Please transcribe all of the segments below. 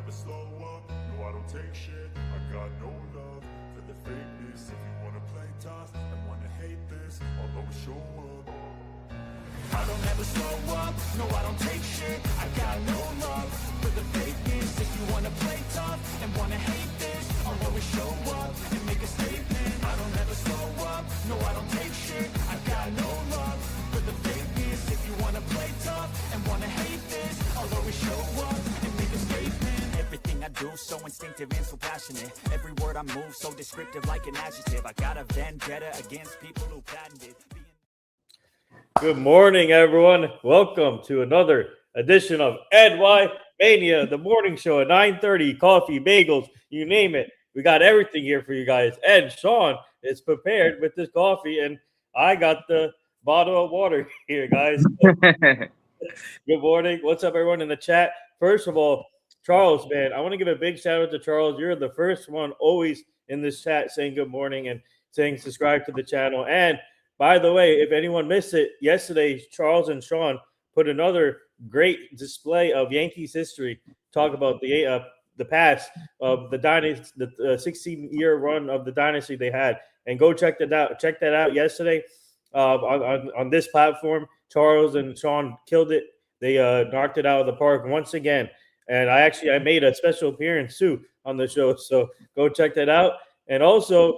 never slow up, no I don't take shit. I got no love for the fakeness. If you wanna play tough and wanna hate this, I'll always show up. I don't ever slow up, no I don't take shit. I got no love for the fakeness. If you wanna play tough and wanna hate this, I'll always show up and make a statement. I don't ever slow up, no I don't take shit. I got no love for the fakeness. If you wanna play tough and wanna hate this, I'll always show up and make a statement. Everything I do so instinctive and so passionate. Every word I move so descriptive like an adjective. I got a vendetta against people who patented. Good morning, everyone. Welcome to another edition of NY Mania, the morning show at 9:30. Coffee, bagels, you name it. We got everything here for you guys. And Sean is prepared with this coffee, and I got the bottle of water here, guys. Good morning. What's up, everyone in the chat? First of all, Charles, man, I want to give a big shout out to Charles. You're the first one always in this chat saying good morning and saying subscribe to the channel. And by the way, if anyone missed it, yesterday, Charles and Sean put another great display of Yankees history. Talk about the past of the dynasty, the 16-year run of the dynasty they had, and go check that out. Check that out yesterday on this platform. Charles and Sean killed it. They knocked it out of the park once again. And I made a special appearance too on the show, so go check that out. And also,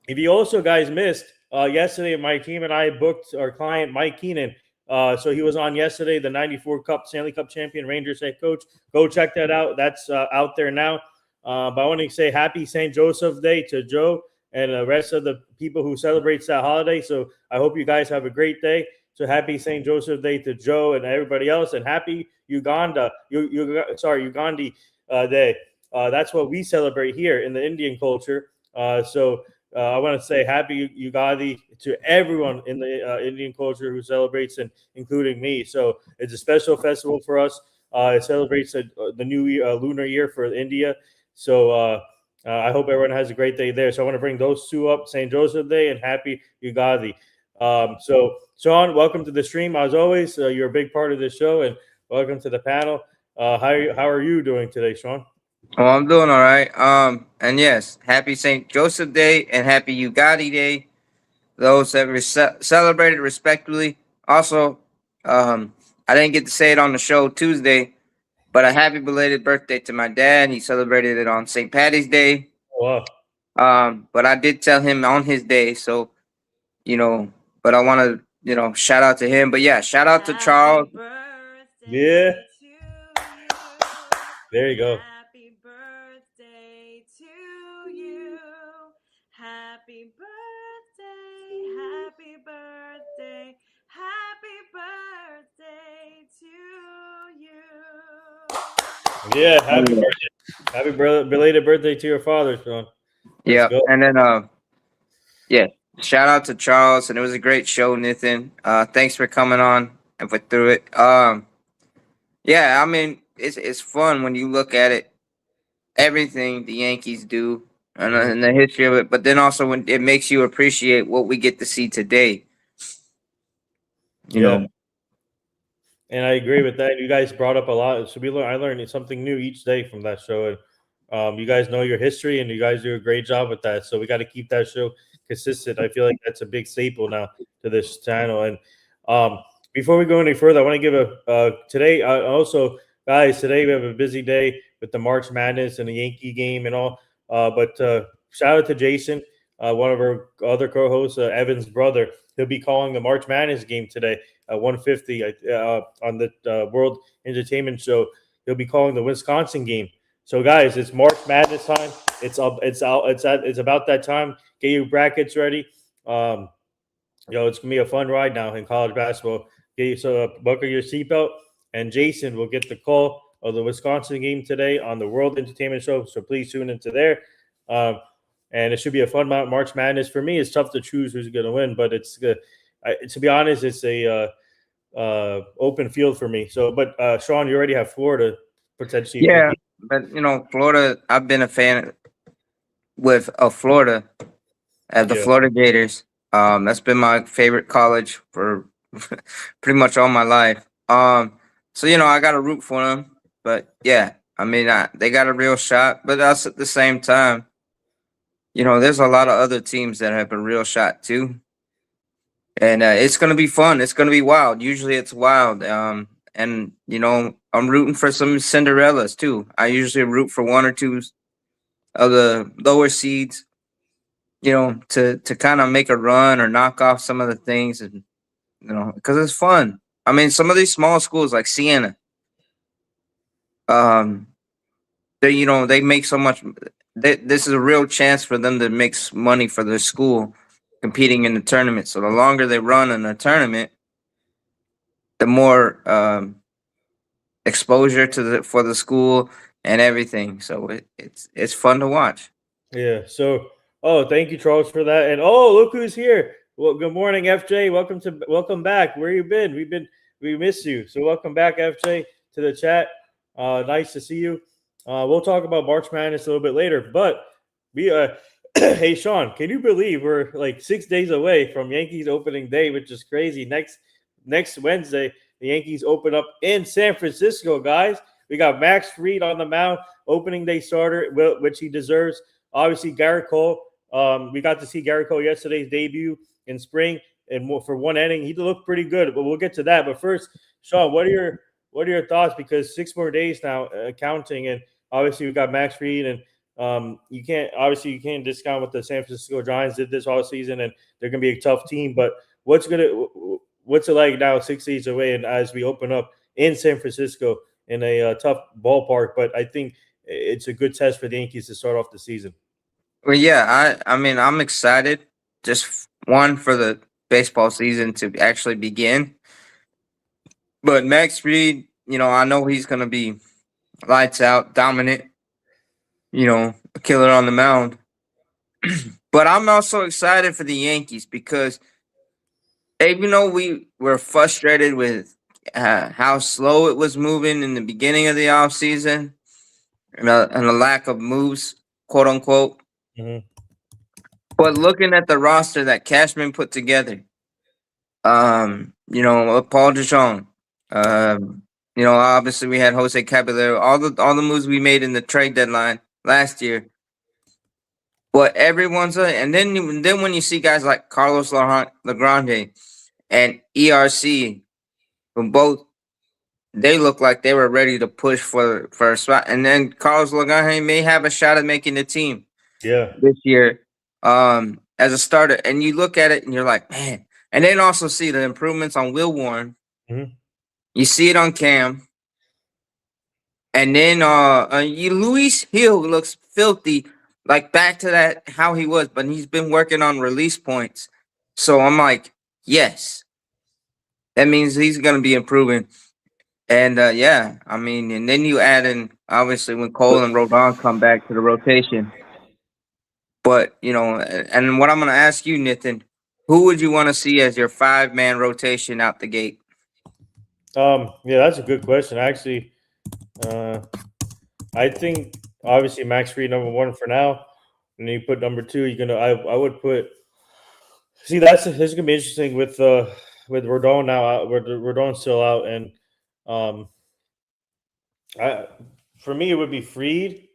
if you also guys missed. Yesterday, my team and I booked our client, Mike Keenan. So he was on yesterday, the 94 Stanley Cup champion Rangers head coach. Go check that out. That's out there now. But I want to say happy St. Joseph's Day to Joe and the rest of the people who celebrates that holiday. So I hope you guys have a great day. So happy St. Joseph's Day to Joe and everybody else. And happy Ugandi Day. That's what we celebrate here in the Indian culture. I want to say happy Ugadi to everyone in the Indian culture who celebrates, and including me. So it's a special festival for us. It celebrates the new lunar year for India. So I hope everyone has a great day there. So I want to bring those two up, St. Joseph Day and happy Ugadi. So Sean, welcome to the stream. As always, you're a big part of this show, and welcome to the panel. How are you doing today, Sean? Oh, I'm doing all right. And yes, happy St. Joseph Day and happy Ugadi Day. Those that were celebrated respectively. Also, I didn't get to say it on the show Tuesday, but a happy belated birthday to my dad. He celebrated it on St. Patty's Day. Wow. But I did tell him on his day, so but I want to shout out to him. But yeah, shout out to Charles. Yeah. There you go. Happy birthday, happy birthday, happy birthday to you. Yeah, happy birthday. Happy belated birthday to your father, Sean. Yeah, and then yeah, shout out to Charles, and it was a great show, Nithin. Thanks for coming on and for through it. Yeah, I mean, it's fun when you look at it, everything the Yankees do. And the history of it, but then also when it makes you appreciate what we get to see today. You know. And I agree with that. You guys brought up a lot. So I learned something new each day from that show. And you guys know your history, and you guys do a great job with that. So we got to keep that show consistent. I feel like that's a big staple now to this channel. And before we go any further, I want to give today also, guys, today we have a busy day with the March Madness and the Yankee game and all. But shout out to Jason, one of our other co-hosts, Evan's brother. He'll be calling the March Madness game today at 1:50 on the World Entertainment Show. He'll be calling the Wisconsin game. So, guys, it's March Madness time. It's about that time. Get your brackets ready. It's gonna be a fun ride now in college basketball. Buckle your seatbelt, and Jason will get the call of the Wisconsin game today on the World Entertainment Show. So please tune into there. And it should be a fun March Madness. For me, it's tough to choose who's going to win, but it's good. To be honest, it's a open field for me. So, but Sean, you already have Florida potentially. Yeah, but Florida. I've been a fan of Florida as the Florida Gators. That's been my favorite college for pretty much all my life. So I got to root for them. But yeah, I mean, they got a real shot, but us at the same time, there's a lot of other teams that have a real shot too, and it's gonna be fun. It's gonna be wild. Usually, it's wild. And I'm rooting for some Cinderellas too. I usually root for one or two of the lower seeds, to kind of make a run or knock off some of the things, and because it's fun. I mean, some of these small schools like Siena, um, they make so much. This is a real chance for them to make money for their school, competing in the tournament. So the longer they run in a tournament, the more exposure for the school and everything. So it's fun to watch. Yeah. So, thank you, Charles, for that. And look who's here. Well, good morning, FJ. Welcome back. Where you been? We miss you. So welcome back, FJ, to the chat. Nice to see you. We'll talk about March Madness a little bit later, but we hey Sean, can you believe we're like 6 days away from Yankees opening day, which is crazy. Next Wednesday, the Yankees open up in San Francisco, guys. We got Max Fried on the mound, opening day starter, which he deserves. Obviously, Garrett Cole. We got to see Garrett Cole yesterday's debut in spring, and for one inning, he looked pretty good. But we'll get to that. But first, Sean, what are your thoughts? Because 6 more days now, counting, and obviously we got Max Fried, and you can't discount what the San Francisco Giants did this all season, and they're gonna be a tough team. But what's it like now, 6 days away, and as we open up in San Francisco in a tough ballpark? But I think it's a good test for the Yankees to start off the season. Well, yeah, I mean, I'm excited. Just one for the baseball season to actually begin. But Max Fried, I know he's gonna be lights out, dominant. A killer on the mound. But I'm also excited for the Yankees because even though we were frustrated with how slow it was moving in the beginning of the offseason and the lack of moves, quote unquote. Mm-hmm. But looking at the roster that Cashman put together, Paul DeJong, obviously we had Jose Caballero, all the moves we made in the trade deadline last year. But everyone's and then when you see guys like Carlos Legrande and ERC, who both they look like they were ready to push for a spot, and then Carlos Legrande may have a shot at making the team. Yeah, this year, as a starter, and you look at it and you're like, man. And then also see the improvements on Will Warren. Mm-hmm. You see it on Cam, and then Luis Hill looks filthy, like back to that how he was, but he's been working on release points. So I'm like, yes, that means he's gonna be improving. And yeah, I mean, and then you add in obviously when Cole and Rodon come back to the rotation. But, and what I'm going to ask you, Nithin, who would you want to see as your 5-man rotation out the gate? Yeah, that's a good question. Actually, I think obviously Max Fried number 1 for now, and then you put number 2. I would put. See, this is gonna be interesting with Rodon now out, with Rodon still out, and for me it would be Fried,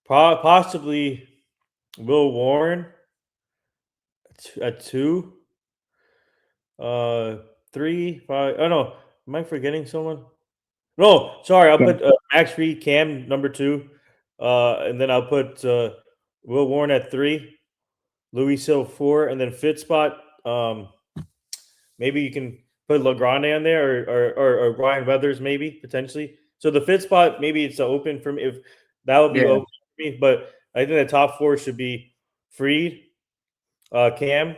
possibly Will Warren at 2, 3, 5. Oh no, am I forgetting someone? No, sorry. I'll put Max Fried, Cam number 2, and then I'll put Will Warren at 3, Luis Hill 4, and then fifth spot. Maybe you can put Legrande on there, or Ryan Weathers, maybe potentially. So the fifth spot, maybe it's open for me. If that would be open for me, but I think the top 4 should be Fried, Cam,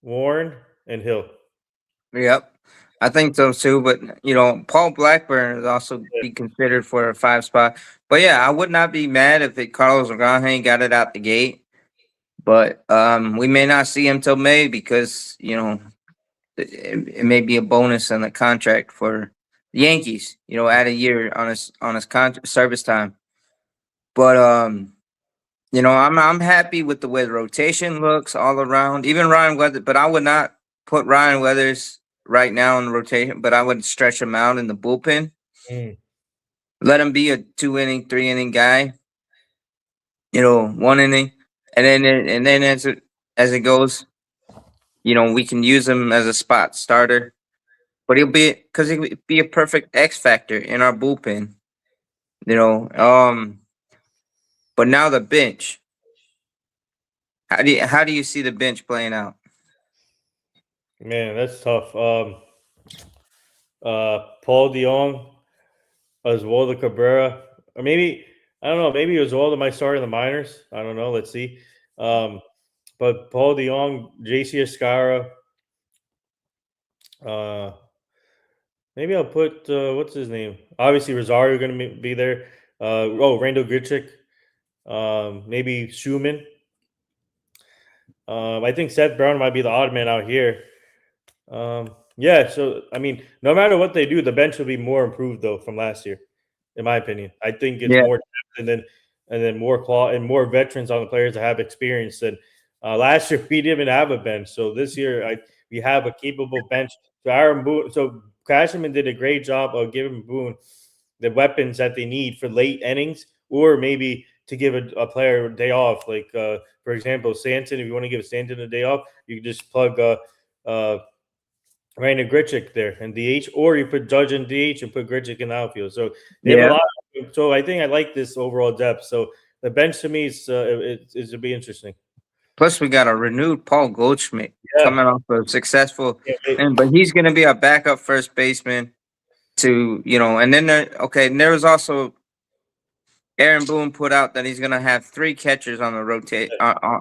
Warren, and Hill. Yep, I think so too. But Paul Blackburn is also be considered for a 5 spot. But yeah, I would not be mad if Carlos Legrande got it out the gate. But we may not see him till May because it may be a bonus on the contract for the Yankees. Add a year on his service time. But I'm happy with the way the rotation looks all around. Even Ryan Weathers, but I would not put Ryan Weathers right now in the rotation. But I would stretch him out in the bullpen. let him be a 2 inning, 3 inning guy. 1 inning, and then as it goes, we can use him as a spot starter. But he'll be a perfect X factor in our bullpen. You know. But now the bench. How do you see the bench playing out? Man, that's tough. Paul DeYoung, Oswaldo Cabrera, or maybe I don't know. Maybe Oswaldo might start in the minors. I don't know. Let's see. But Paul DeYoung, JC Escara, uh, maybe I'll put what's his name? Obviously Rosario going to be there. Randall Grichuk, maybe Schumann. I think Seth Brown might be the odd man out here. Yeah, so I mean, no matter what they do, the bench will be more improved though from last year, in my opinion. I think it's Yeah, more depth and then more qual and more veterans on the players that have experience. And last year we didn't even have a bench, so this year we have a capable bench. So Aaron Boone, so Cashman did a great job of giving Boone the weapons that they need for late innings, or maybe to give a player a day off. Like for example, Stanton. If you want to give Stanton a day off, you can just plug uh, Rainer Grichuk there in DH, or you put Judge in DH and put Grichuk in the outfield. So they have a yeah. lot. So I think I like this overall depth. So the bench to me is to be interesting. Plus, we got a renewed Paul Goldschmidt Yeah, coming off a successful, yeah, but he's going to be a backup first baseman and then there was also Aaron Boone put out that he's going to have 3 catchers on the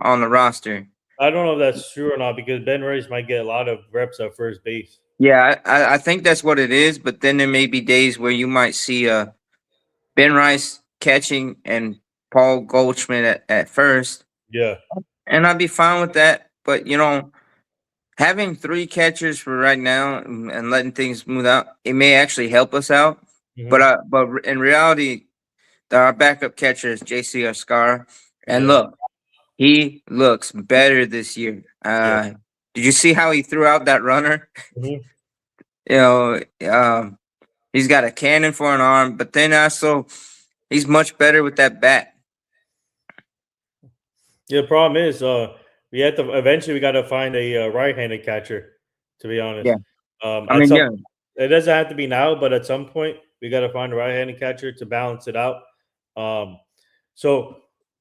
on the roster. I don't know if that's true or not because Ben Rice might get a lot of reps at first base. Yeah, I think that's what it is. But then there may be days where you might see Ben Rice catching and Paul Goldschmidt at first, Yeah. and I'd be fine with that. But having 3 catchers for right now and letting things smooth out, it may actually help us out. Mhm. But in reality, our backup catcher is JC Oscar, and Yeah. look, he looks better this year. Yeah. Did you see how he threw out that runner? Mhm. You know, um, he's got a cannon for an arm, but then also he's much better with that bat. Yeah, the problem is, we have to eventually we got to find a right-handed catcher. To be honest, Yeah, I at mean, some yeah, it doesn't have to be now, but at some point we got to find a right-handed catcher to balance it out. Um, so,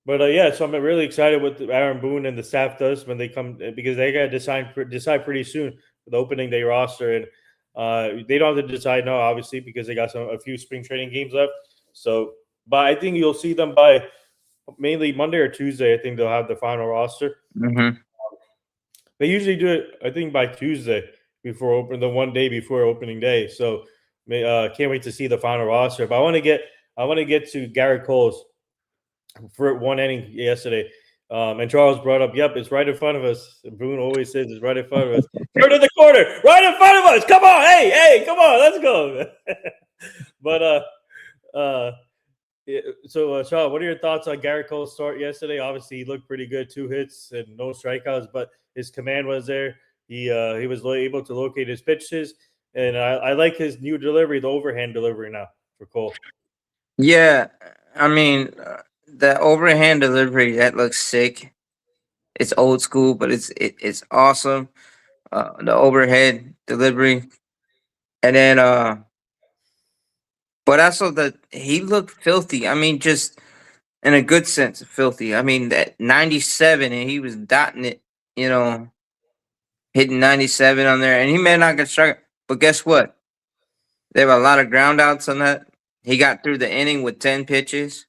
but yeah, so I'm really excited what Aaron Boone and the staff does when they come because they got to decide pretty soon for the opening day roster, and they don't have to decide now, obviously, because they got a few spring training games left. So, but I think you'll see them by mainly Monday or Tuesday. I think they'll have the final roster. hmm They usually do it, I think, by Tuesday the one day before opening day. So, can't wait to see the final roster. But I want to get to Garrett Cole's for one inning yesterday. And Charles brought up, yep, it's right in front of us. Boone always says it's right in front of us. Turn to the corner, right in front of us. Come on, hey, come on, let's go. but uh, yeah, so, Sean, what are your thoughts on Garrett Cole's start yesterday? Obviously, he looked pretty good, 2 hits and no strikeouts, but his command was there. He was able to locate his pitches, and I like his new delivery, the overhand delivery now for Cole. yeah. I mean, the overhand delivery that looks sick. It's old school, but it's awesome. The overhead delivery, and then but also he looked filthy. I mean, just in a good sense, filthy. I mean, that 97, and he was dotting it, hitting 97 on there, and he may not get struck, but guess what? They have a lot of ground outs on that. He got through the inning with 10 pitches.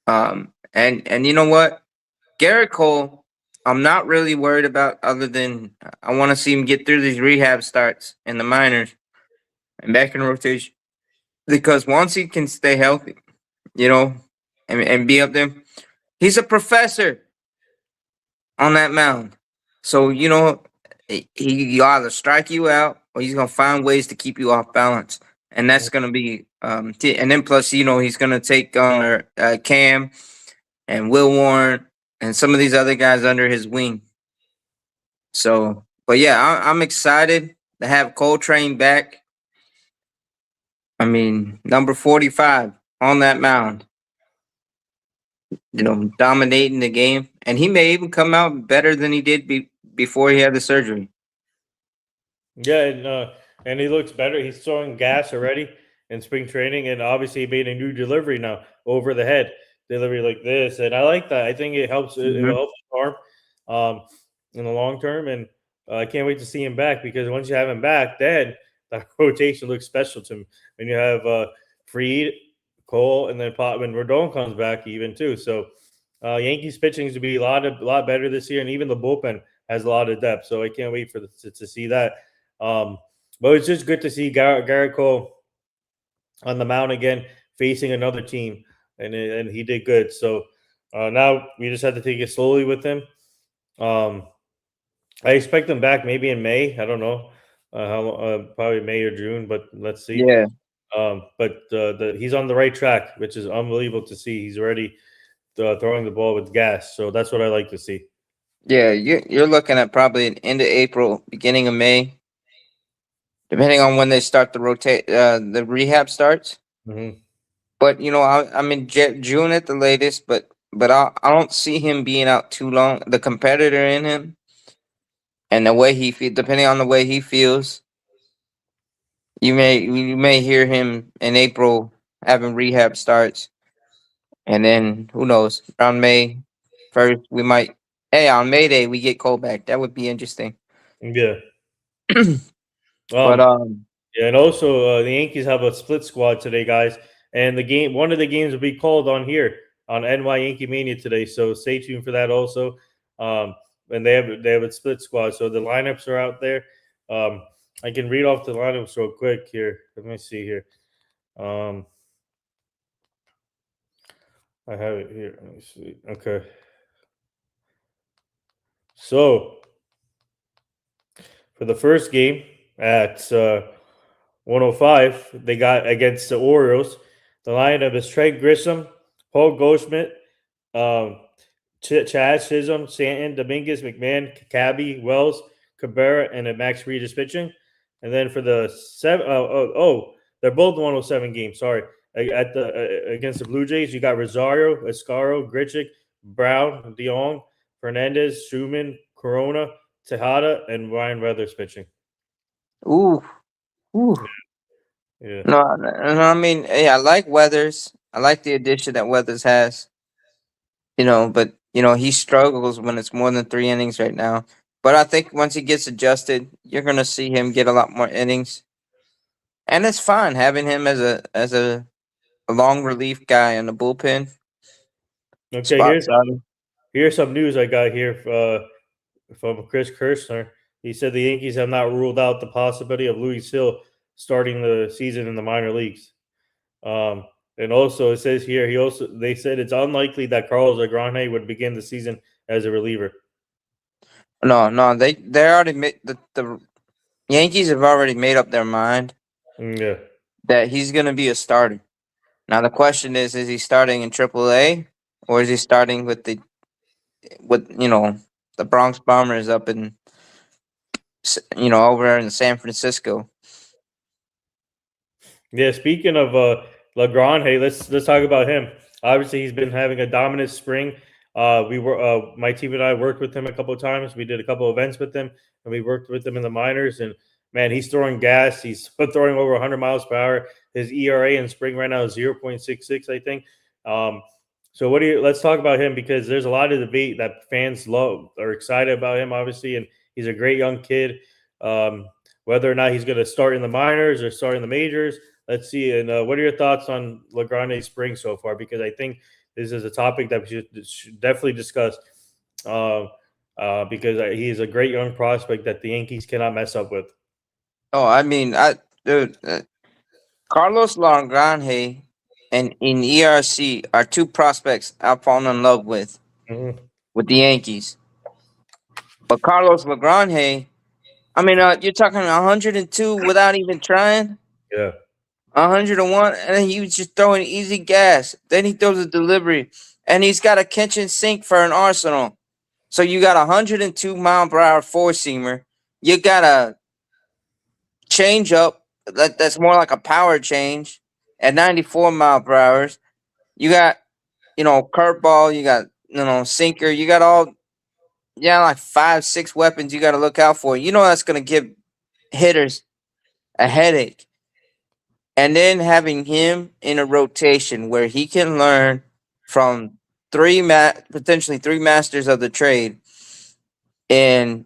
And you know what? Garrett Cole, I'm not really worried about other than I want to see him get through these rehab starts in the minors and back in rotation. Because once he can stay healthy, you know, and be up there, he's a professor on that mound. So, he either strike you out or he's gonna find ways to keep you off balance. And that's gonna be and then plus, he's gonna take on Cam and Will Warren and some of these other guys under his wing. So, but yeah, I'm excited to have Coltrane back. I mean, number 45 on that mound, dominating the game. And he may even come out better than he did before he had the surgery. Yeah, and he looks better. He's throwing gas already in spring training, and obviously he made a new delivery now over the head delivery like this, and I like that. I think it helps. It Mhm. will help his arm in the long term, and I can't wait to see him back because once you have him back, then the rotation looks special to me. When you have Freed, Cole, and then Pot when Rodon comes back, even too. So Yankees pitching is to be a lot better this year, and even the bullpen has a lot of depth. So I can't wait to see that. Um, but it's just good to see Garrett Cole on the mound again, facing another team, and he did good. So now we just have to take it slowly with him. Um, I expect him back maybe in May. I don't know probably May or June, but let's see. Yeah. But he's on the right track, which is unbelievable to see. He's already throwing the ball with gas, so that's what I like to see. Yeah, you're looking at probably an end of April, beginning of May, depending on when they start the rehab starts. Hmm. But I'm in June at the latest. But I don't see him being out too long. The competitor in him and the way he feel, depending on the way he feels, you may hear him in April having rehab starts, and then who knows, around May first we might. Hey, on May Day we get Cole back. That would be interesting. Yeah. But Um, Yeah, and also the Yankees have a split squad today, guys. And one of the games will be called on here on NY Yankee Mania today. So stay tuned for that also. Um, and they have a split squad, so the lineups are out there. Um, I can read off the lineups real quick here. Let me see here. Um, I have it here. Let me see. Okay, so for the first game at 105, they got against the Orioles. The lineup is Trey Grissom, Paul Goldschmidt, um, Chaz Chisholm, Stanton, Dominguez, McMahon, Cabby, Wells, Cabrera, and then Max Reed is pitching. And then for the they're both 107 games. Sorry, at the against the Blue Jays, you got Rosario, Escaro, Grichuk, Brown, DeYoung, Fernandez, Schumann, Corona, Tejada, and Ryan Weathers pitching. ooh, ooh. Yeah. No, I mean, hey, I like Weathers. I like the addition that Weathers has. But he struggles when it's more than 3 innings right now. But I think once he gets adjusted, you're gonna see him get a lot more innings, and it's fine having him as a long relief guy in the bullpen Okay. spot. Here's some news I got here from Chris Kirshner. He said the Yankees have not ruled out the possibility of Louis Hill starting the season in the minor leagues. Um, and also, it says here they said it's unlikely that Carlos Agrane would begin the season as a reliever. No, they already made the Yankees have already made up their mind Yeah. that he's gonna be a starter. Now the question is he starting in AAA or is he starting with the Bronx Bombers up in over in San Francisco? Yeah, speaking of Legrand, hey, let's talk about him. Obviously, he's been having a dominant spring. We were my team and I worked with him a couple of times. We did a couple of events with him, and we worked with him in the minors. And man, he's throwing gas. He's throwing over 100 miles per hour. His ERA in spring right now is 0.66, I think. Um, so let's talk about him because there's a lot of debate that fans are excited about him, obviously, and he's a great young kid. Whether or not he's going to start in the minors or start in the majors, let's see. And what are your thoughts on Legrande's spring so far? Because I think this is a topic that we should definitely discuss. Because he is a great young prospect that the Yankees cannot mess up with. Oh, I mean, dude, Carlos Lagrange and in ERC are two prospects I've fallen in love Mhm. with the Yankees. But Carlos Lagrange, I mean, you're talking 102 without even trying. Yeah. 101, and then he was just throwing easy gas. Then he throws a delivery, and he's got a kitchen sink for an arsenal. So you got a 102 mile per hour four seamer. You got a change up, that's more like a power change at 94 mile per hour. You got, curveball, you got, sinker, you got all, like 5, 6 weapons you got to look out for. That's going to give hitters a headache. And then having him in a rotation where he can learn from potentially three masters of the trade. And,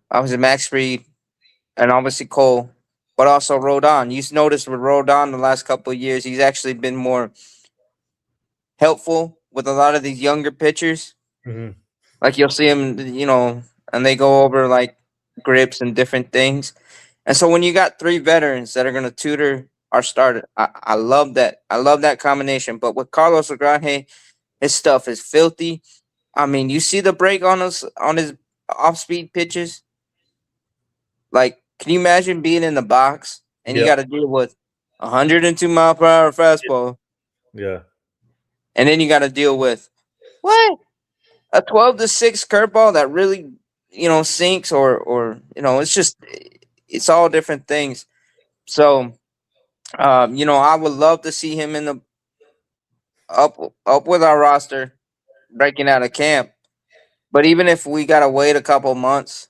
obviously Max Fried and obviously Cole, but also Rodon. You've noticed with Rodon the last couple of years, he's actually been more helpful with a lot of these younger pitchers. Mhm. Like you'll see him, and they go over like grips and different things. And so when you got three veterans that are going to tutor our starter, I love that. I love that combination. But with Carlos Legrand, his stuff is filthy. I mean, you see the break on his off-speed pitches. Like, can you imagine being in the box and you Yep. got to deal with 102 mile per hour fastball, Yeah. and then you got to deal with what, a 12-6 curveball that really sinks, or it's all different things. So I would love to see him in the up with our roster breaking out of camp. But even if we gotta wait a couple months,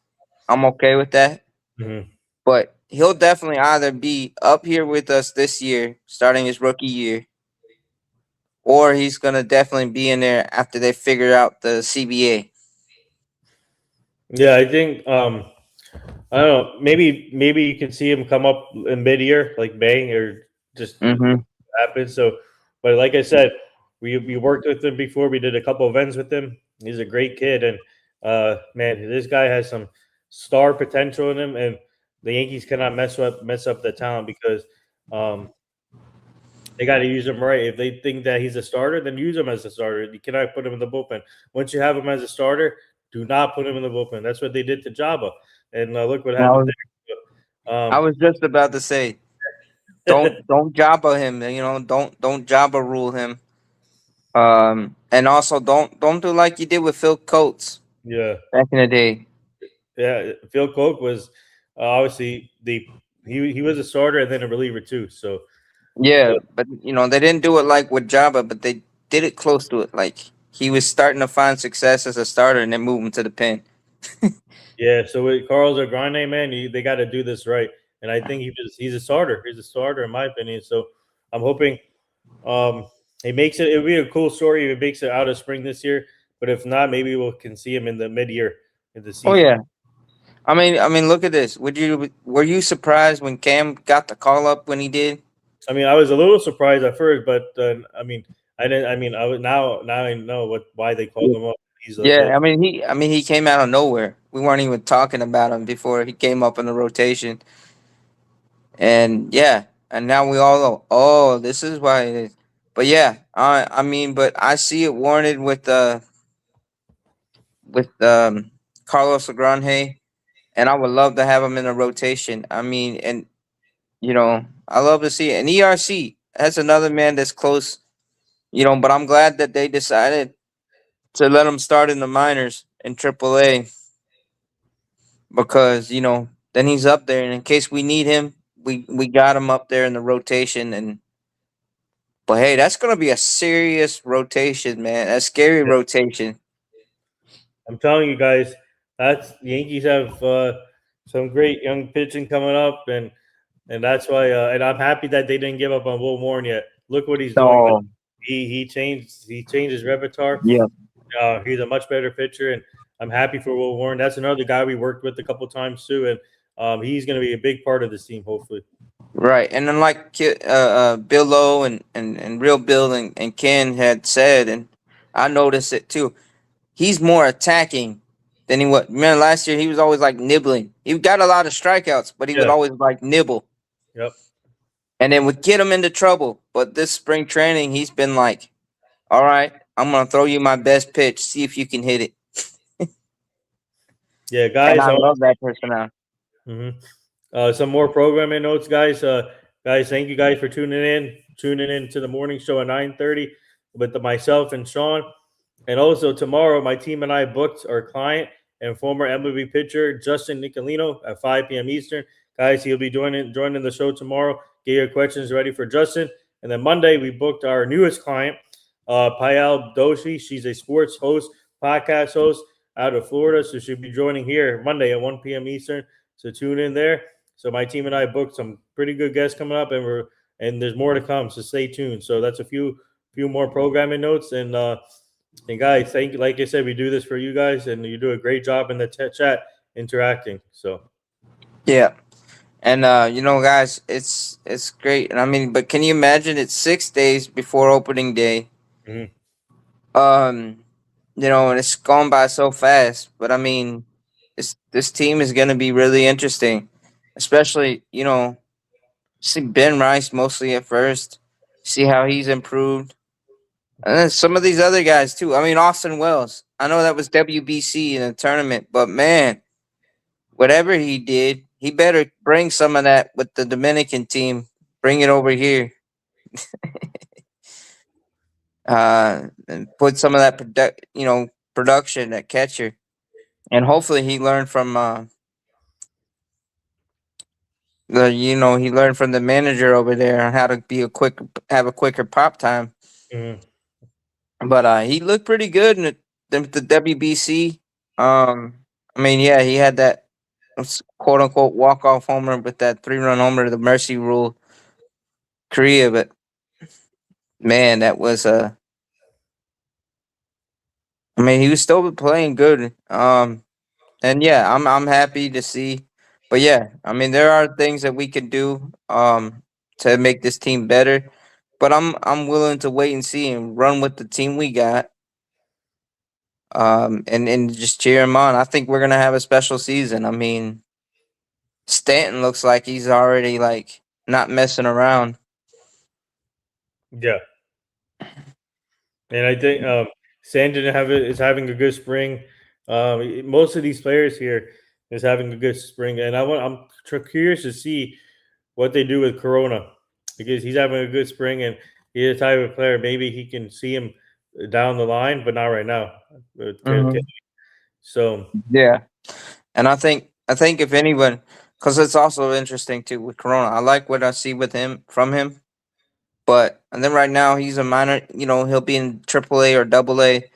I'm okay with that. Mhm. But he'll definitely either be up here with us this year, starting his rookie year, or he's gonna definitely be in there after they figure out the CBA. Yeah, I think I don't know. Maybe you can see him come up in mid-year, like May, or just Mm-hmm. happen. So, but like I said, we worked with him before. We did a couple events with him. He's a great kid, and man, this guy has some star potential in him. And the Yankees cannot mess up the talent because um, they got to use him right. If they think that he's a starter, then use him as a starter. You cannot put him in the bullpen. Once you have him as a starter, do not put him in the bullpen. That's what they did to Jabba, and look what I happened was, there. I was just about to say, don't Jabba him. Don't Jabba rule him. And also don't do like you did with Phil Coates yeah. back in the day. Yeah, Phil Koch was obviously he was a starter and then a reliever too. So Yeah, uh, but they didn't do it like with Jabba, but they did it close to it. Like he was starting to find success as a starter and then move him to the pen. yeah, so with Carlos Grande, man, they got to do this right, and I think he's a starter. He's a starter in my opinion. So I'm hoping um he makes it. It'll be a cool story if he makes it out of spring this year. But if not, maybe we can see him in the mid year in the Oh season. yeah. I mean, look at this. Were you surprised when Cam got the call up when he did? I mean, I was a little surprised at first, but I mean, I didn't. I mean, I was now I know why they called him up. He's Yeah, I mean he came out of nowhere. We weren't even talking about him before he came up in the rotation. And yeah, and now we all know, oh, this is why it is. But yeah, I mean, but I see it warranted with Carlos Legrand, and I would love to have him in a rotation. I mean, and I love to see it. And ERC, that's another man that's close. But I'm glad that they decided to let him start in the minors in AAA because then he's up there, and in case we need him, we got him up there in the rotation. And but hey, that's gonna be a serious rotation, man. A scary rotation. I'm telling you guys, that's the Yankees have some great young pitching coming up, and that's why. And I'm happy that they didn't give up on Will Warren yet. Look what he's doing. So He changed his repertoire. yeah, He's a much better pitcher, and I'm happy for Will Warren. That's another guy we worked with a couple times too, and he's going to be a big part of this team, hopefully. right. And then like Bill Lowe and Real Bill and Ken had said, and I noticed it too. He's more attacking than he was. Remember last year he was always like nibbling. He got a lot of strikeouts, but he would Yeah. always like nibble. Yep. And then would get him into trouble. But this spring training, he's been like, all right, I'm gonna throw you my best pitch, see if you can hit it. Yeah, And guys. I love that personality. Some more programming notes, guys. Guys, thank you guys for tuning in to the morning show at 9:30 with myself and Sean. And also tomorrow, my team and I booked our client and former MLB pitcher Justin Nicolino at 5 p.m. Eastern. guys. He'll be joining the show tomorrow. Get your questions ready for Justin. And then Monday, we booked our newest client, Payal Doshi. She's a sports host, podcast host out of Florida. So she'll be joining here Monday at 1 p.m. Eastern. So tune in there. So my team and I booked some pretty good guests coming up, and there's more to come. So stay tuned. So that's a few more programming notes. And guys, thank you. Like I said, we do this for you guys, and you do a great job in the chat interacting. So Yeah. And guys, it's great. And I mean, but can you imagine it's 6 days before opening day? mhm. And it's gone by so fast. But I mean, this team is gonna be really interesting. Especially, see Ben Rice mostly at first. See how he's improved. And then some of these other guys too. I mean, Austin Wells. I know that was WBC in a tournament, but man, whatever he did, he better bring some of that with the Dominican team. Bring it over here. And put some of that production at catcher. And hopefully he learned from he learned from the manager over there on how to have a quicker pop time. Mhm. But he looked pretty good in the WBC. I mean, yeah, he had that quote unquote walk off homer with that 3-run homer, the mercy rule, Korea. But man, that was I mean, he was still playing good. And yeah, I'm happy to see. But yeah, I mean, there are things that we can do to make this team better. But I'm willing to wait and see and run with the team we got. And just cheer him on. I think we're gonna have a special season. I mean, Stanton looks like he's already like not messing around. Yeah. And I think Sandin is having a good spring. Most of these players here is having a good spring, and I'm curious to see what they do with Corona because he's having a good spring, and he's the type of player maybe he can see him down the line, but not right now. So Yeah, and I think if anyone, because it's also interesting too with Corona. I like what I see with him from him, but and then right now he's a minor. He'll be in AAA or AA,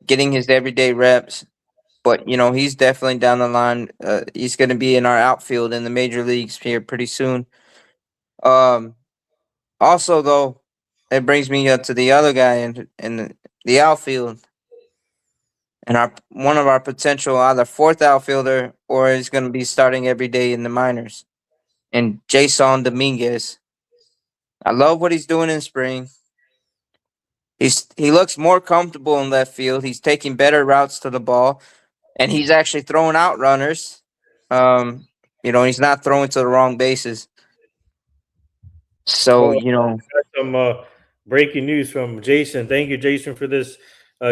getting his everyday reps. But he's definitely down the line. He's going to be in our outfield in the major leagues here pretty soon. Um, Also, though, it brings me up to the other guy in the outfield, and our one of our potential either fourth outfielder or is going to be starting every day in the minors. And Jason Dominguez, I love what he's doing in spring. He looks more comfortable in left field. He's taking better routes to the ball, and he's actually throwing out runners. He's not throwing to the wrong bases. So oh, some breaking news from Jason. Thank you, Jason, for this.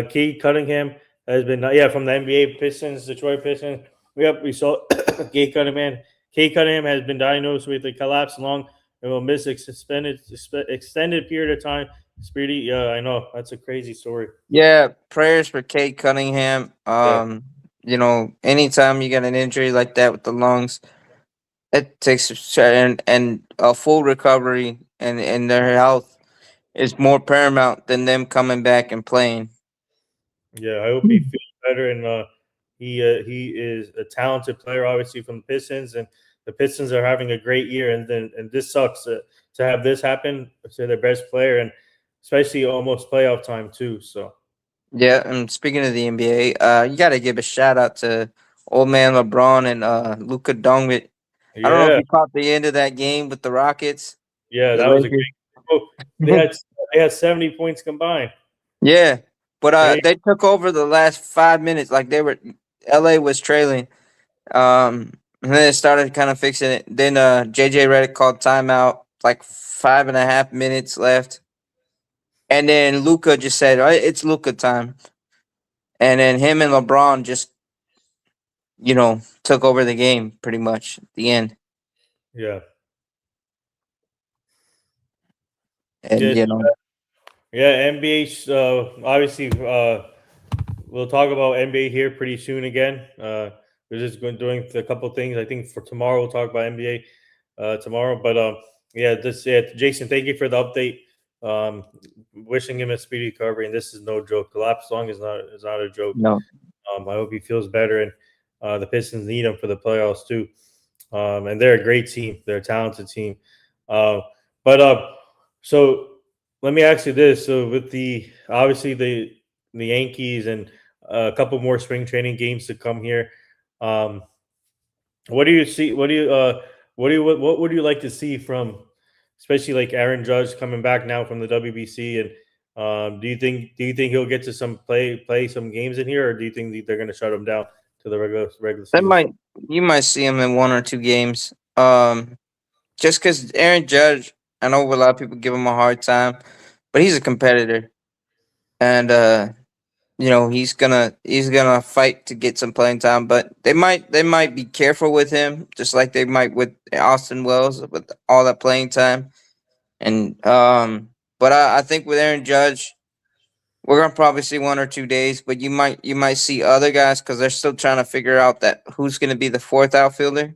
Kate Cunningham has been from the NBA Pistons, Detroit Pistons. We saw Kate Cunningham. Kate Cunningham has been diagnosed with a collapsed lung and will miss extended period of time. Speedy, I know that's a crazy story. yeah, prayers for Kate Cunningham. Yeah, Anytime you get an injury like that with the lungs, it takes and a full recovery and their health is more paramount than them coming back and playing. yeah. I hope he feels better, and he is a talented player, obviously from the Pistons, and the Pistons are having a great year. And this sucks to have this happen to their best player, and especially almost playoff time too. So Yeah, and speaking of the NBA, you got to give a shout out to old man LeBron and Luka Doncic. I don't know if yeah, you caught the end of that game with the Rockets. yeah, The that was a great. Lakers. Oh, they had 70 points combined. Yeah, but Right? they took over the last 5 minutes. Like LA was trailing. And then it started kind of fixing it. Then JJ Redick called timeout, like 5.5 minutes left, and then Luca just said, "All right, it's Luca time." And then him and LeBron just took over the game pretty much at the end. Yeah. And Yes. Yeah. NBA. Obviously, we'll talk about NBA here pretty soon again. we're just doing a couple things. I think for tomorrow we'll talk about NBA tomorrow. But yeah, Jason, thank you for the update. Wishing him a speedy recovery, and this is no joke. The lap song is not a joke. No. I hope he feels better, and the Pistons need him for the playoffs too. And they're a great team. They're a talented team. Uh, but so let me ask you this: so with the obviously the Yankees and a couple more spring training games to come here, um, what do you see? What would you like to see from, especially like Aaron Judge coming back now from the WBC? And do you think he'll get to play some games in here, or do you think that they're going to shut him down to the regular That season? you might see him in 1 or 2 games. Just because Aaron Judge, I know a lot of people give him a hard time, but he's a competitor, and he's gonna fight to get some playing time. But they might be careful with him, just like they might with Austin Wells with all that playing time. And but I think with Aaron Judge, we're gonna probably see 1 or 2 days, but you might see other guys because they're still trying to figure out that who's gonna be the fourth outfielder.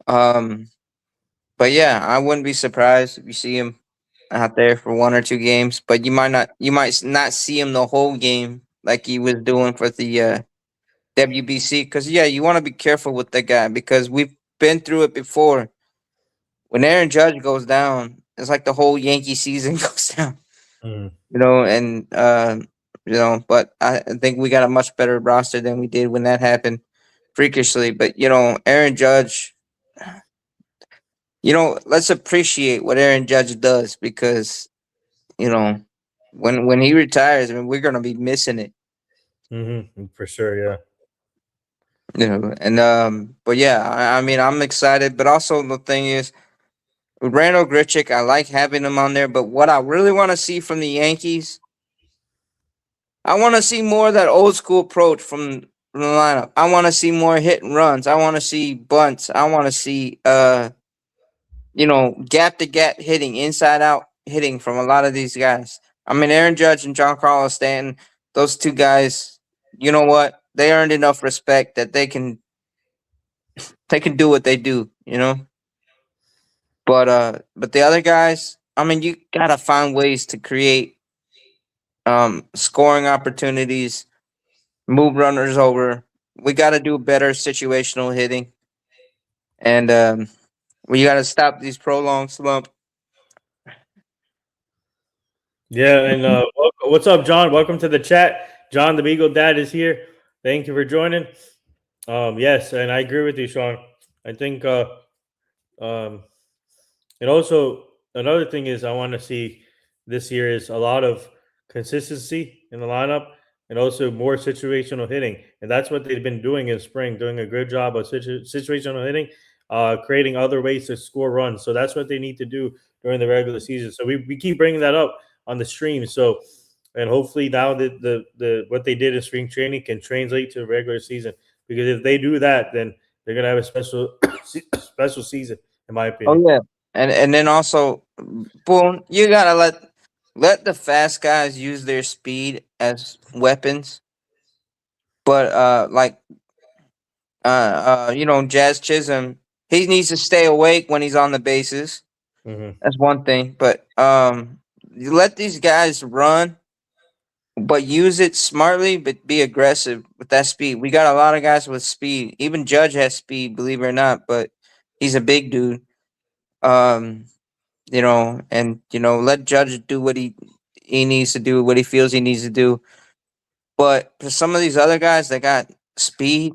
Um, but yeah, I wouldn't be surprised if you see him out there for 1 or 2 games, but you might not see him the whole game like he was doing for the WBC. Because yeah, you want to be careful with that guy because we've been through it before. When Aaron Judge goes down, it's like the whole Yankee season goes down. Mm. And but I think we got a much better roster than we did when that happened freakishly. But Aaron Judge, let's appreciate what Aaron Judge does because you know when he retires, I mean, we're gonna be missing it. For sure, yeah. And but yeah, I mean, I'm excited, but also the thing is, with Randall Grichuk, I like having him on there. But what I really want to see from the Yankees, I want to see more of that old school approach from the lineup. I want to see more hit and runs. I want to see bunts. I want to see gap to gap hitting, inside out hitting from a lot of these guys. I mean, Aaron Judge and John Carlos Stanton, those two guys, you know what? They earned enough respect that they can do what they do, But the other guys, I mean, you gotta find ways to create scoring opportunities, move runners over. We gotta do better situational hitting, and we gotta stop these prolonged slump. Yeah, and what's up, John? Welcome to the chat. John, the Beagle Dad, is here. Thank you for joining. Yes, and I agree with you, Sean. I think, um, and also another thing is I want to see this year is a lot of consistency in the lineup and also more situational hitting, and that's what they've been doing in spring, doing a good job of situational hitting, creating other ways to score runs. So that's what they need to do during the regular season. So we keep bringing that up on the stream. So, and hopefully now that the what they did in spring training can translate to regular season. Because if they do that, then they're gonna have a special special season, in my Oh opinion. yeah, and then also, boom, you gotta let the fast guys use their speed as weapons. But Jazz Chisholm, he needs to stay awake when he's on the bases. Hmm. That's one thing. But you let these guys run, but use it smartly, but be aggressive with that speed. We got a lot of guys with speed. Even Judge has speed, believe it or not, but he's a big dude. Um, let Judge do what he needs to do, what he feels he needs to do. But for some of these other guys that got speed,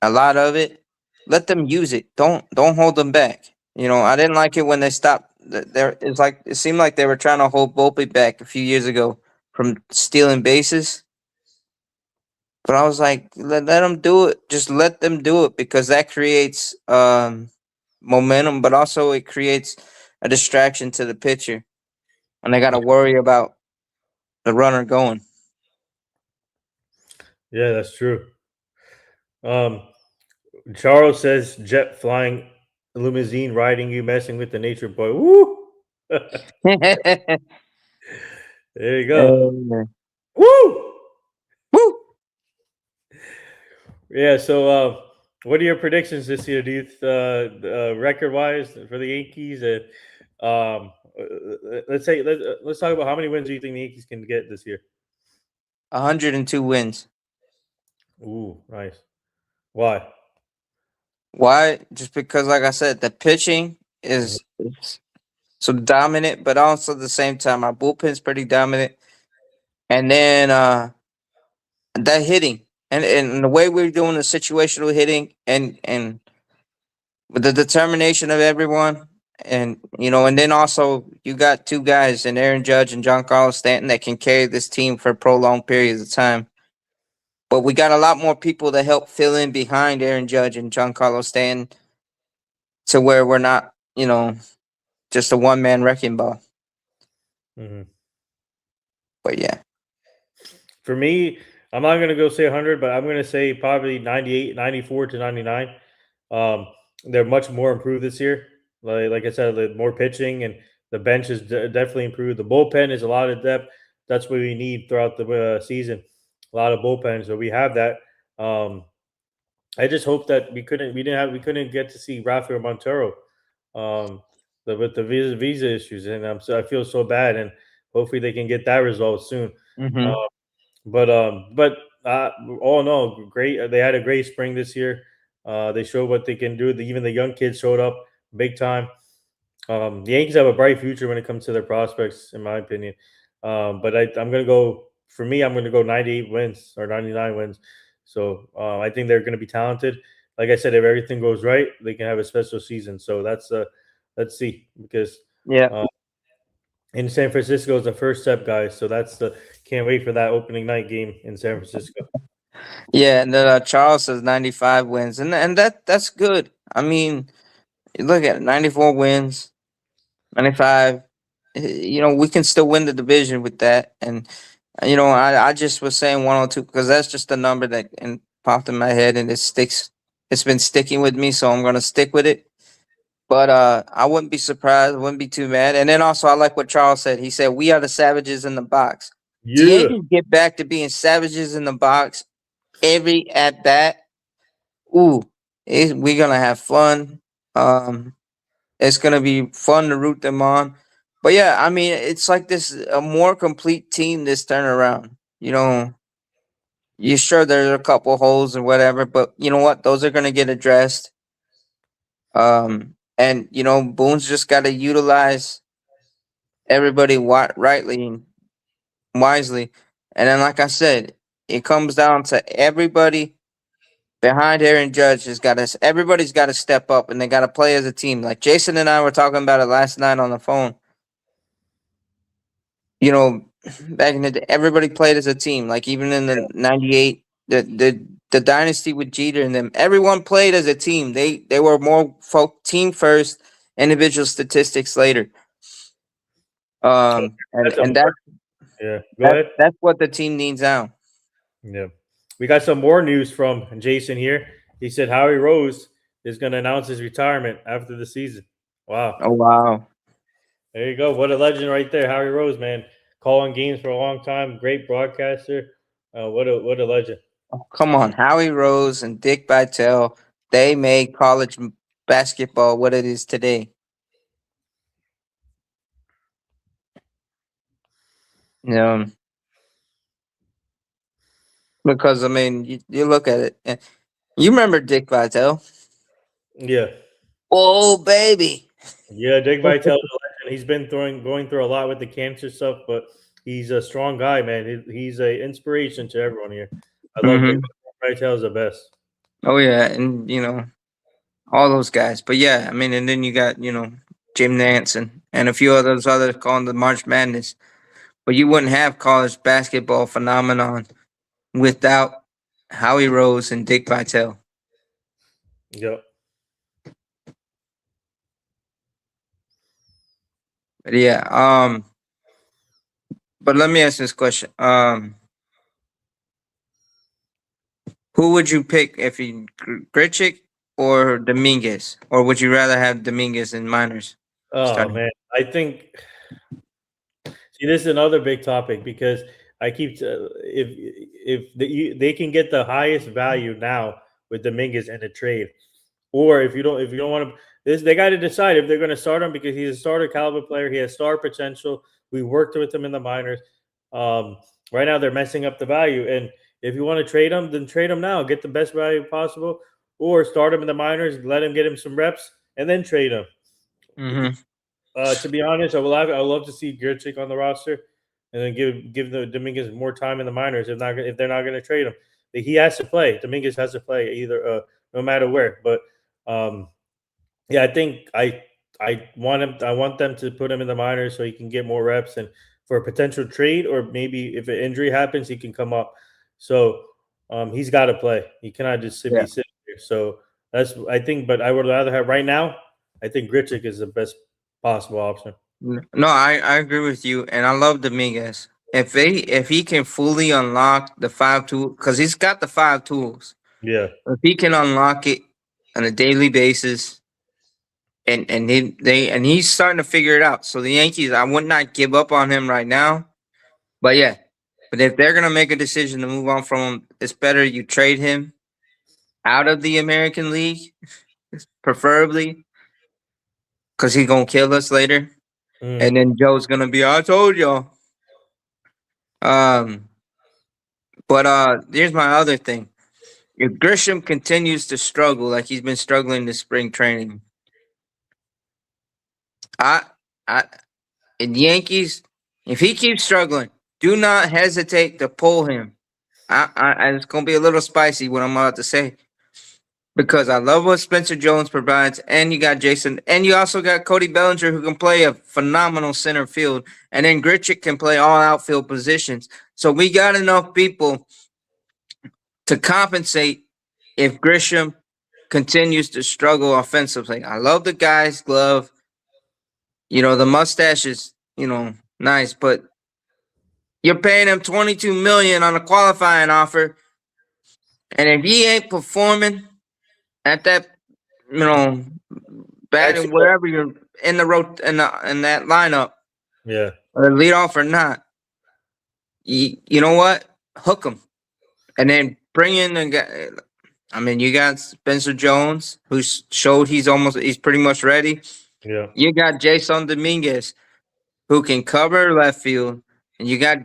a lot of it, let them use it. Don't hold them back. I didn't like it when they stopped. There, it's like it seemed like they were trying to hold Volpe back a few years ago from stealing bases. But I was like, let them do it. Just let them do it because that creates momentum, but also it creates a distraction to the pitcher, and they got to worry about the runner going. Yeah, that's true. Um, Charles says jet flying limousine riding you, messing with the nature boy. Woo! There you go. Uh, Woo! Woo! Yeah. So, what are your predictions this year? Do you, record-wise for the Yankees? And let's talk about how many wins do you think the Yankees can get this year? 102 wins. Ooh, nice. Why? Why? Just because, like I said, the pitching Mhm. is so dominant, but also at the same time, our bullpen's pretty dominant. And then that hitting and the way we're doing the situational hitting and with the determination of everyone. And and then also you got two guys in Aaron Judge and John Carlos Stanton that can carry this team for prolonged periods of time. But we got a lot more people to help fill in behind Aaron Judge and John Carlos Stanton to where we're not, just a one man wrecking ball. Mhm. But yeah. For me, I'm not going to go say 100, but I'm going to say probably 98, 94 to 99. Um, they're much more improved this year. Like I said, the more pitching and the bench is definitely improved. The bullpen is a lot of depth. That's what we need throughout the season. A lot of bullpen, so we have that. Um, I just hope that we couldn't get to see Rafael Montero, with the visa issues, and I feel so bad, and hopefully they can get that resolved soon. Uh, Hmm. but all in all, great. They had a great spring this year. They showed what they can do. Even the young kids showed up big time. The Yankees have a bright future when it comes to their prospects, in my opinion. But I'm going to go. For me, I'm going to go 98 wins or 99 wins. So I think they're going to be talented. Like I said, if everything goes right, they can have a special season. So let's see, because Yeah. uh, in San Francisco is the first step, guys. So that's the can't wait for that opening night game in San Francisco. Yeah, and then Charles says 95 wins, and that's good. I mean, you look at it, 94 wins, 95. We can still win the division with that. And I just was saying 102 because that's just a number that popped in my head, and it sticks. It's been sticking with me, so I'm gonna stick with it. But I wouldn't be surprised. I wouldn't be too mad. And then also, I like what Charles said. He said, "We are the savages in the box." The Yeah. Yankees get back to being savages in the box every at bat. Ooh, we're gonna have fun. Um, it's gonna be fun to root them on. But yeah, I mean, it's like this a more complete team this turnaround. You sure there's a couple holes or whatever, but you know what? Those are gonna get addressed. And Boone's just got to utilize everybody rightly and wisely. And then, like I said, it comes down to everybody behind Aaron Judge has got to. Everybody's got to step up, and they got to play as a team. Like Jason and I were talking about it last night on the phone. You know, back in the day, everybody played as a team. Like even in the '98, the dynasty with Jeter and them, everyone played as a team. They were more team first, individual statistics later. And That's a and more. that Yeah. Go that ahead. that's what the team needs now. Yeah. We got some more news from Jason here. He said Howie Rose is going to announce his retirement after the season. Wow. Oh wow! There you go. What a legend right there. Howie Rose, man. Calling games for a long time. Great broadcaster. What a legend. Oh, come on, Howie Rose and Dick Vitale. They made college basketball what it is today. You know, because I mean, you look at it. You remember Dick Vitale? Yeah. Oh baby. Yeah, Dick Vitale is a legend. He's been going through a lot with the cancer stuff, but he's a strong guy, man. He's a inspiration to everyone here. I love Dick Hmm. Vitale is the best. Oh yeah, and all those guys. But yeah, I mean, and then you got Jim Nance and a few of those others calling the March Madness. But you wouldn't have college basketball phenomenon without Howie Rose and Dick Vitale. Yep. But yeah, but let me ask this question. Who would you pick if you Gritchick or Dominguez? Or would you rather have Dominguez in minors Oh starting? man, I think see this is another big topic because I keep if if they can get the highest value now with Dominguez in a trade, or if you don't want to, they got to decide if they're going to start him because he's a starter caliber player. He has star potential. We worked with him in the minors. Um, right now they're messing up the value, and if you want to trade him, then trade him now. Get the best value possible, or start him in the minors, let him get him some reps, and then trade him. Mm-hmm. To be honest, I would love to see Grichuk on the roster, and then give the Dominguez more time in the minors. If they're not going to trade him, he has to play. Dominguez has to play either no matter where. But yeah, I think I want him. I want them to put him in the minors so he can get more reps and for a potential trade, or maybe if an injury happens, he can come up. So he's got to play. He cannot just be sitting here. So that's I think. But I would rather have right now. I think Grichuk is the best possible option. No, I agree with you, and I love Dominguez. If he can fully unlock the 5 tool, because he's got the 5 tools. Yeah. If he can unlock it on a daily basis, and he's starting to figure it out. So the Yankees, I would not give up on him right now. But yeah, but if they're gonna make a decision to move on from him, it's better you trade him out of the American League, preferably, because he's gonna kill us later. And then Joe's gonna be, I told y'all. But here's my other thing. If Grisham continues to struggle like he's been struggling this spring training, I in Yankees, if he keeps struggling, do not hesitate to pull him. And it's gonna be a little spicy what I'm about to say. Because I love what Spencer Jones provides, and you got Jason, and you also got Cody Bellinger who can play a phenomenal center field, and then Grichuk can play all outfield positions. So we got enough people to compensate if Grisham continues to struggle offensively. I love the guy's glove. The mustache is, nice, but you're paying him $22 million on a qualifying offer, and if he ain't performing at that, batting wherever you're in the road in that lineup, Yeah, or lead off or not, you know what? Hook him, and then bring in the guy. I mean, you got Spencer Jones, who showed he's pretty much ready. yeah. You got Jason Dominguez, who can cover left field, and you got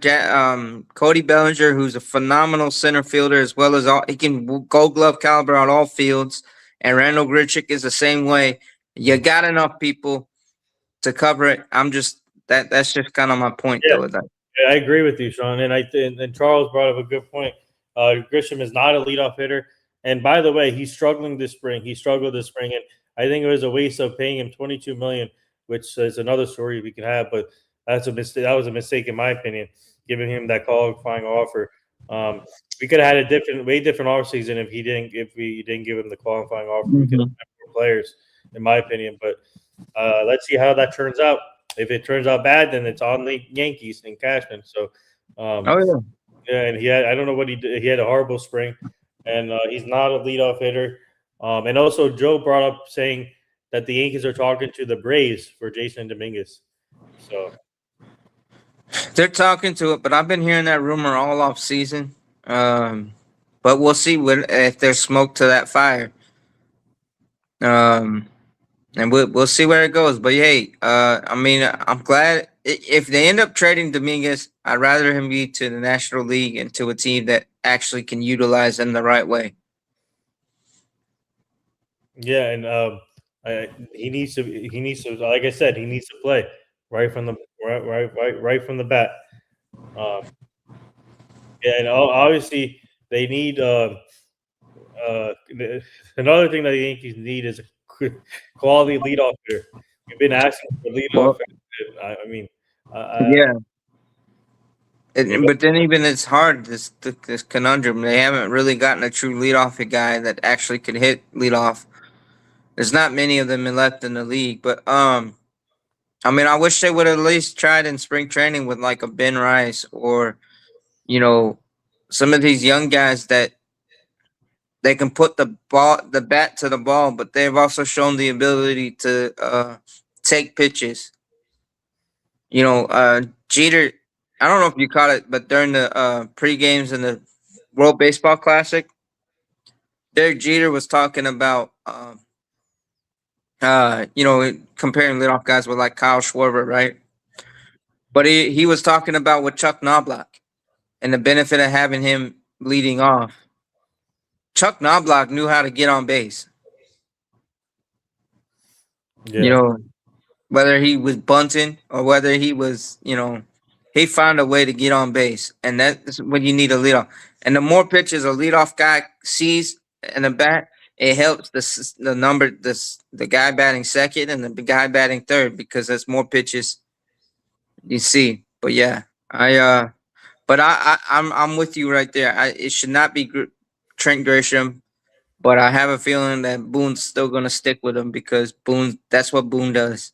Cody Bellinger, who's a phenomenal center fielder, as well as he can Gold Glove caliber on all fields. And Randall Grichuk is the same way. You got enough people to cover it. That's just kind of my point, Yeah. though. With that. Yeah, I agree with you, Sean. And Charles brought up a good point. Grisham is not a leadoff hitter. And by the way, he's struggling this spring. He struggled this spring, and I think it was a waste of paying him $22 million, which is another story we could have. But that's a mistake. That was a mistake, in my opinion, giving him that qualifying offer. We could have had a way different offseason if we didn't give him the qualifying offer. We could have had more players, in my opinion. But let's see how that turns out. If it turns out bad, then it's on the Yankees and Cashman. So, yeah, and I don't know what he did. He had a horrible spring, and he's not a leadoff hitter. And also, Joe brought up saying that the Yankees are talking to the Braves for Jason Dominguez. So They're talking to it, but I've been hearing that rumor all off season. But we'll see if there's smoke to that fire. And we'll see where it goes. But hey, I mean, I'm glad if they end up trading Dominguez, I'd rather him be to the National League and to a team that actually can utilize him the right way. yeah, and he needs to. Like I said, he needs to play right from the from the bat. Yeah, and obviously they need. Another thing that the Yankees need is a quality leadoff hitter. We've been asking for leadoff. I mean, Yeah. But then even it's hard, this conundrum. They haven't really gotten a true leadoff guy that actually could hit leadoff. There's not many of them left in the league. But I mean, I wish they would have at least tried in spring training with like a Ben Rice or, some of these young guys that they can put the bat to the ball, but they've also shown the ability to take pitches. Jeter, I don't know if you caught it, but during the pre-games and the World Baseball Classic, Derek Jeter was talking about, comparing leadoff guys with like Kyle Schwarber, right? But he was talking about with Chuck Knobloch and the benefit of having him leading off. Chuck Knobloch knew how to get on base. Yeah. You know, whether he was bunting or whether he was, he found a way to get on base, and that's when you need a leadoff. And the more pitches a leadoff guy sees in the bat, it helps the guy batting second and the guy batting third because there's more pitches you see. But yeah, I'm with you right there. It should not be Trent Grisham, but I have a feeling that Boone's still gonna stick with him because that's what Boone does.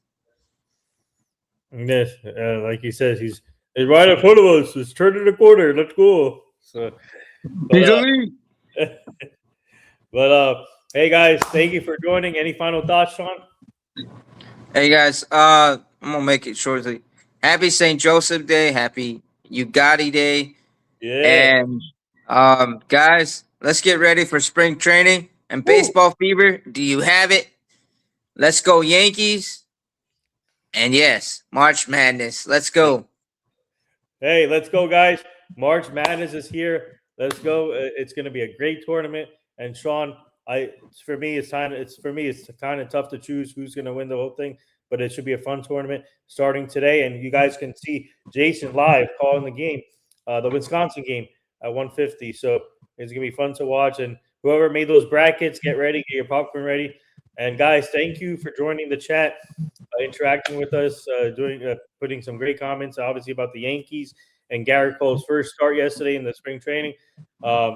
Yes, like he says, he's right in front of us. It's turning the corner. Let's go. So, but hey guys, thank you for joining. Any final thoughts, Sean? Hey guys, I'm gonna make it shortly. Happy St. Joseph Day, happy Ugadi Day, Yeah. and guys, let's get ready for spring training and baseball fever. Do you have it? Let's go Yankees, and yes, March Madness. Let's go. Hey, let's go, guys. March Madness is here. Let's go. It's going to be a great tournament. And Sean, it's kind of tough to choose who's going to win the whole thing, but it should be a fun tournament starting today. And you guys can see Jason live calling the game, the Wisconsin game at 1:50. So it's going to be fun to watch. And whoever made those brackets, get ready, get your popcorn ready. And guys, thank you for joining the chat, interacting with us, putting some great comments, obviously about the Yankees and Garrett Cole's first start yesterday in the spring training. A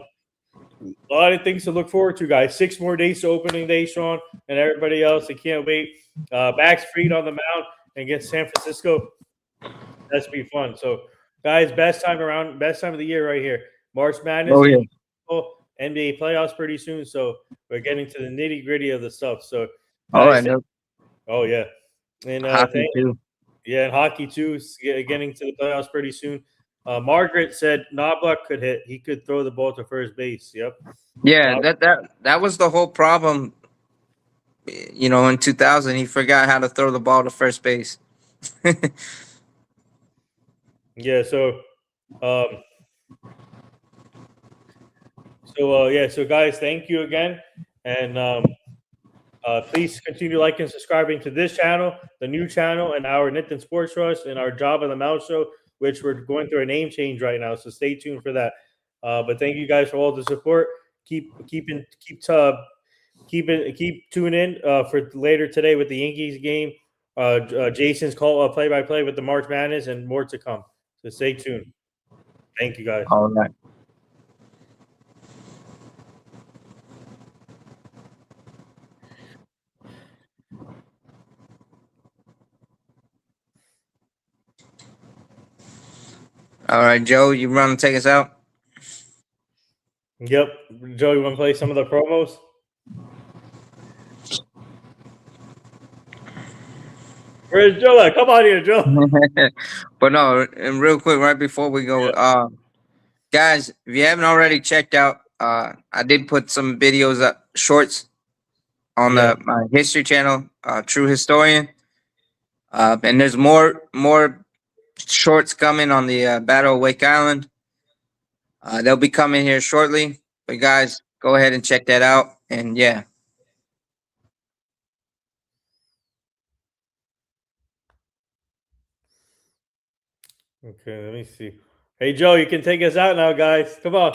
lot of things to look forward to, guys. 6 more days to opening day, Sean, and everybody else. I can't wait. Max Fried on the mound against San Francisco. That's be fun. So, guys, best time of the year right here. March Madness. Oh, yeah. NBA playoffs pretty soon, so we're getting to the nitty gritty of the stuff. So, Oh, guys, I know. oh yeah, and Hockey too. yeah, and hockey too. Getting to the playoffs pretty soon. Margaret said Knobloch could hit. He could throw the ball to first base. Yep. Yeah, that was the whole problem. In 2000, he forgot how to throw the ball to first base. Yeah. So, so guys, thank you again, and please continue liking and subscribing to this channel, the new channel, and our NITHIN Sports Rush and our Job of the Mouse show, which we're going through a name change right now. So stay tuned for that. But thank you guys for all the support. Keep tuning in for later today with the Yankees game. Jason's call play-by-play with the March Madness and more to come. So stay tuned. Thank you guys. All right. All right, Joe, you want to take us out? Yep. Joe, you want to play some of the promos? Where's Joe at? Come on here, Joe. But no, and real quick, right before we go, guys, if you haven't already checked out, I did put some videos up, shorts on my history channel, True Historian. And there's more shorts coming on the Battle of Wake Island. They'll be coming here shortly. But guys, go ahead and check that out. And yeah. Okay, let me see. Hey, Joe, you can take us out now, guys. Come on.